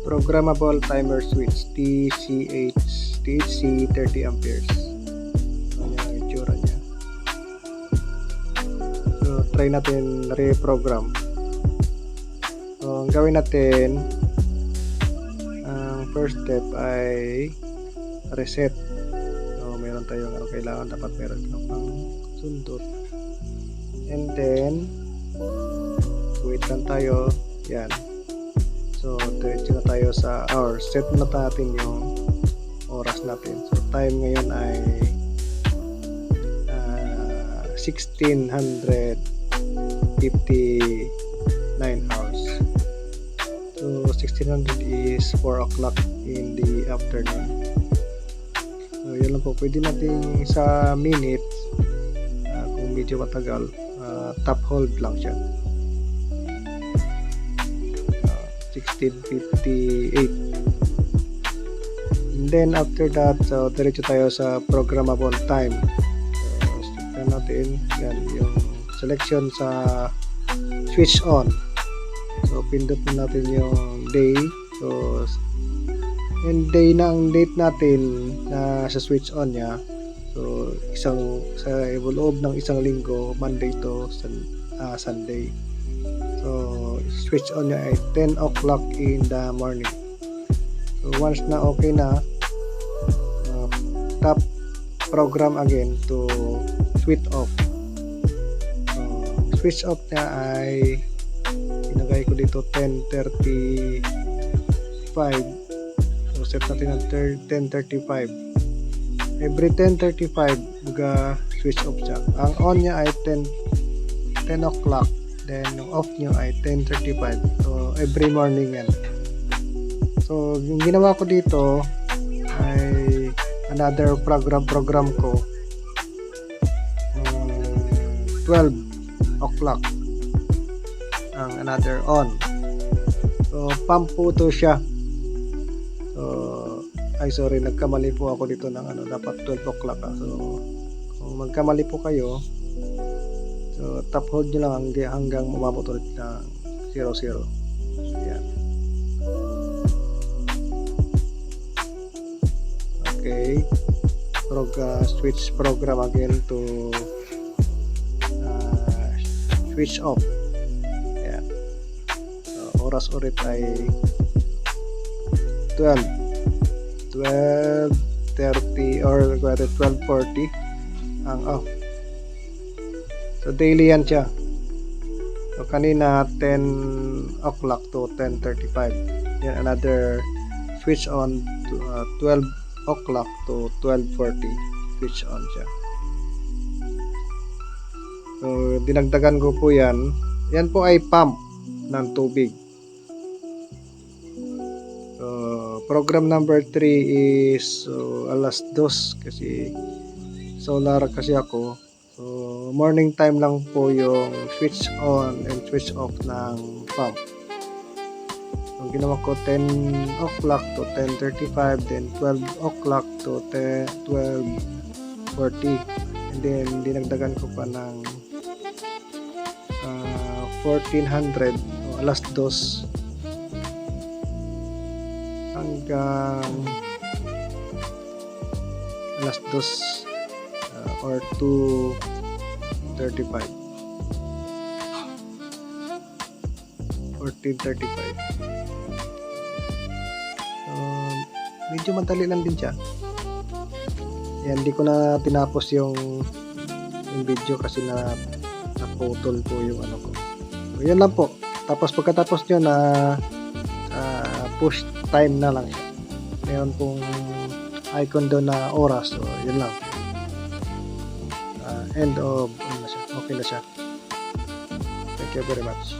Programmable timer switch THC 30 amperes. Ano yung itsura niya. So try natin reprogram. So ang gawin natin, ang first step ay reset. So meron tayong kailangan, dapat meron kang pang sundot. And then wait lang tayo. Yan. So diretso na tayo sa hour. Set na natin yung oras natin. So time ngayon ay 1659 hours. So 1600 is 4 o'clock in the afternoon. So yun lang po. Pwede natin sa minutes, kung medyo matagal, top hold lang siya. 1658. And then after that, so diretso tayo sa programmable time. So start natin yan, yung selection sa switch on. So pindot natin yung day. So yung day na ang date natin na sa switch on niya. So sa loob ng isang linggo, Monday to Sunday. So switch on niya ay 10 o'clock in the morning. So once na okay na, tap program again to switch off. Switch off niya ay inagay ko dito 10:35. So set natin ng 10:35. Every 10:35 buga switch off siya. Ang on niya ay 10 o'clock. Then yung off nyo ay 10:35. So every morning yan. So yung ginawa ko dito ay another program ko 12 o'clock ang another on. So pump po to siya. So sorry, nagkamali po ako dito ng dapat 12 o'clock. So kung magkamali po kayo, so top hold nyo lang hanggang umabot ulit ng 00. Ayan. Okay. Switch program again to switch off. Ayan. So oras ulit ay 12:30 or 12:40 ang off. So daily yan siya. So kanina 10 o'clock to 10:35. Yan another switch on to 12 o'clock to 12:40. Switch on siya. So dinagdagan ko po yan. Yan po ay pump ng tubig. So program number 3 is alas 2 kasi solar kasi ako. So morning time lang po yung switch on and switch off ng pump. So ginawa ko 10 o'clock to 10:35, then 12 o'clock to 12:40, and then dinagdagan ko pa ng 1400 o alas 2 hanggang alas 2 or 2:35. 14:35. Medyo madali lang din siya. Yan, hindi ko na tinapos yung video kasi naputol po yung ko. So, yan lang po. Tapos pagkatapos nyo na push time na lang siya. Mayroon pong icon doon na oras. So, yun lang. End of okay na siya. Thank you very much.